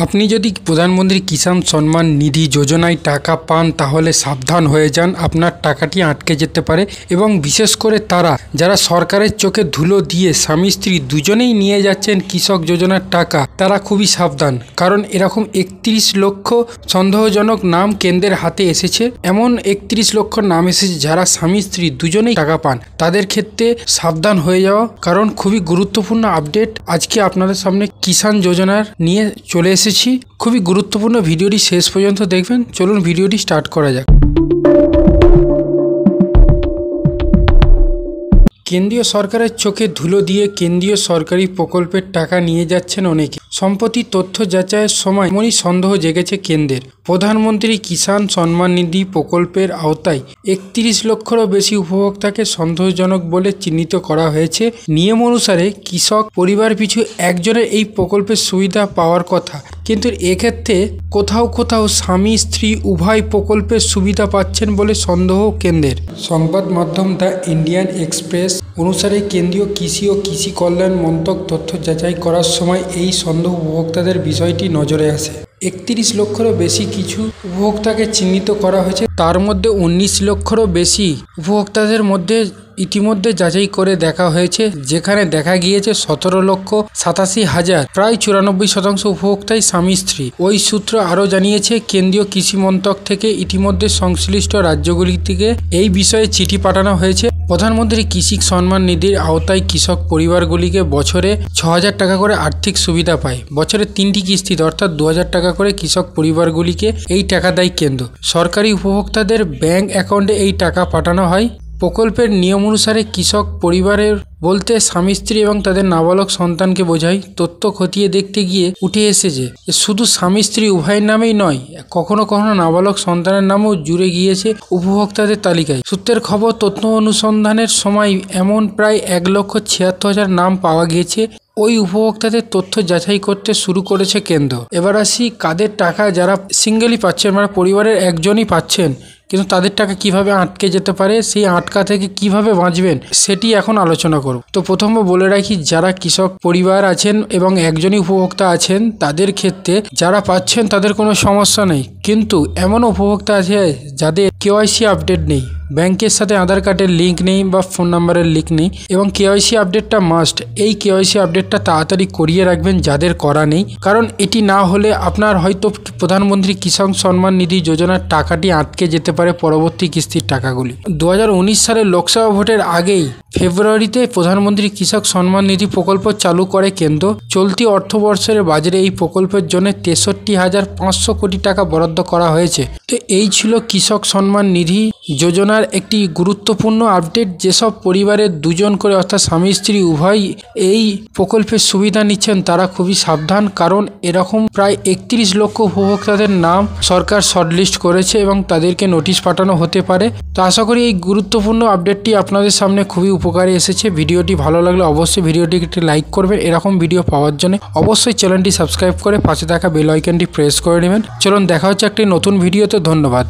আপনি যদি প্রধানমন্ত্রী কিষাণ সম্মান নিধি যোজনায় টাকা পান তাহলে সাবধান হয়ে যান, আপনার টাকাটি আটকে যেতে পারে। এবং বিশেষ করে তারা যারা সরকারের চোখে ধুলো দিয়ে স্বামী স্ত্রী দুজনেই নিয়ে যাচ্ছেন কৃষক যোজনার টাকা, তারা খুবই সাবধান। কারণ এরকম 31 লক্ষ সন্দেহজনক নাম কেন্দ্রের হাতে এসেছে। এমন 31 লক্ষ নাম এসেছে যারা স্বামী স্ত্রী দুজনেই টাকা পান। তাদের ক্ষেত্রে সাবধান হয়ে যাওয়া, কারণ খুবই গুরুত্বপূর্ণ আপডেট আজকে আপনাদের সামনে কিষাণ যোজনার নিয়ে চলে এসেছি। খুবই গুরুত্বপূর্ণ, ভিডিওটি শেষ পর্যন্ত দেখবেন। চলুন ভিডিওটি স্টার্ট করা যাক। কেন্দ্রীয় সরকারের চোখে ধুলো দিয়ে কেন্দ্রীয় সরকারি প্রকল্পের টাকা নিয়ে যাচ্ছেন অনেকে। সম্প্রতি তথ্য যাচাইয়ের সময় এমনই সন্দেহ জেগেছে কেন্দ্রের। প্রধানমন্ত্রী কিষাণ সম্মান নিধি প্রকল্পের আওতায় 31 লক্ষেরও বেশি উপভোক্তাকে সন্দেহজনক বলে চিহ্নিত করা হয়েছে। নিয়ম অনুসারে কৃষক পরিবার পিছু একজনের এই প্রকল্পের সুবিধা পাওয়ার কথা, কিন্তু এক্ষেত্রে কোথাও কোথাও স্বামী স্ত্রী উভয় প্রকল্পের সুবিধা পাচ্ছেন বলে সন্দেহ কেন্দ্রের। সংবাদ মাধ্যম দ্য ইন্ডিয়ান এক্সপ্রেস অনুসারে কেন্দ্রীয় কৃষি ও কৃষি কল্যাণ মন্ত্রক তথ্য যাচাই করার সময় এই সন্দেহ উপভোক্তাদের বিষয়টি নজরে আসে। 31 লক্ষেরও বেশি কিছু উপভোক্তাকে চিহ্নিত করা হয়েছে। তার মধ্যে 19 লক্ষেরও বেশি উপভোক্তাদের মধ্যে ইতিমধ্যে যাচাই করে দেখা হয়েছে, যেখানে দেখা গিয়েছে 17,87,000 প্রায় 94% উপভোক্তাই স্বামী স্ত্রী। ওই সূত্র আরও জানিয়েছে, কেন্দ্রীয় কৃষি মন্ত্রক থেকে ইতিমধ্যে সংশ্লিষ্ট রাজ্যগুলি থেকে এই বিষয়ে চিঠি পাঠানো হয়েছে। প্রধানমন্ত্রী কৃষি সম্মান নিধির আওতায় কৃষক পরিবারগুলিকে বছরে 6,000 টাকা করে আর্থিক সুবিধা পায়। বছরে 3টি কিস্তিতে অর্থাৎ 2,000 টাকা করে কৃষক পরিবারগুলিকে এই টাকা দেয় কেন্দ্র। সরকারি উপভোক্তাদের ব্যাংক অ্যাকাউন্টে এই টাকা পাঠানো হয়। প্রকল্পের নিয়ম অনুসারে কৃষক পরিবারের বলতে স্বামী স্ত্রী এবং তাদের নাবালক সন্তানকে বোঝায়। তথ্য খতিয়ে দেখতে গিয়ে উঠে এসেছে শুধু স্বামী স্ত্রী উভয়ের নামেই নয়, কখনো কখনো নাবালক সন্তানের নামও জুড়ে গিয়েছে উপভোক্তাদের তালিকায়। সূত্রের খবর, তথ্য অনুসন্ধানের সময় এমন প্রায় 1,76,000 নাম পাওয়া গিয়েছে। ওই উপভোক্তাদের তথ্য যাচাই করতে শুরু করেছে কেন্দ্র। এবার আসি কাদের টাকা যারা সিঙ্গেলই পাচ্ছেন, মানে পরিবারের একজনই পাচ্ছেন, কিন্তু তাদের টাকা কিভাবে আটকে যেতে পারে, সেই আটকা থেকে কিভাবে বাঁচবেন সেটি এখন আলোচনা করব। তো প্রথমে বলে রাখি, যারা কৃষক পরিবার আছেন এবং একজনই উপভোক্তা আছেন তাদের ক্ষেত্রে যারা পাচ্ছেন তাদের কোনো সমস্যা নেই। কিন্তু এমন উপভোক্তা আছে যাদের কেওয়াইসি আপডেট নেই, ব্যাংকের সাথে আধার কার্ডের লিঙ্ক নেই বা ফোন নাম্বারের লিঙ্ক নেই, এবং কেওয়াইসি আপডেটটা মাস্ট। এই কেওয়াইসি আপডেটটা তাড়াতাড়ি করিয়ে রাখবেন যাদের করা নেই, কারণ এটি না হলে আপনার হয়তো প্রধানমন্ত্রী কিষাণ সম্মান নিধি যোজনার টাকাটি আটকে যেতে পারে পরবর্তী কিস্তির টাকাগুলি। 2019 সালের লোকসভা ভোটের আগেই ফেব্রুয়ারিতে প্রধানমন্ত্রী কৃষক সম্মান নিধি প্রকল্প চালু করে কেন্দ্র। চলতি অর্থবর্ষের বাজারে এই প্রকল্পের জন্য 63,500 কোটি টাকা বরাদ্দ করা হয়েছে। তো এই ছিল কৃষক সম্মান নিধি যোজনার একটি গুরুত্বপূর্ণ আপডেট। যেসব পরিবারের দুজন করে অর্থাৎ স্বামী স্ত্রী উভয় এই প্রকল্পের সুবিধা নিচ্ছেন তারা খুবই সাবধান, কারণ এরকম প্রায় 31 লক্ষ উপভোক্তাদের নাম সরকার শর্টলিস্ট করেছে এবং তাদেরকে নোটিশ পাঠানো হতে পারে। তো আশা করি এই গুরুত্বপূর্ণ আপডেটটি আপনাদের সামনে খুবই উপকারে এসেছে। ভিডিওটি ভালো লাগলে অবশ্যই ভিডিওটিকে একটি লাইক করবেন। এরকম ভিডিও পাওয়ার জন্য অবশ্যই চ্যানেলটি সাবস্ক্রাইব করে পাশে থাকা বেল আইকনটি প্রেস করে নেবেন। চলুন দেখা হচ্ছে একটি নতুন ভিডিওতে। ধন্যবাদ।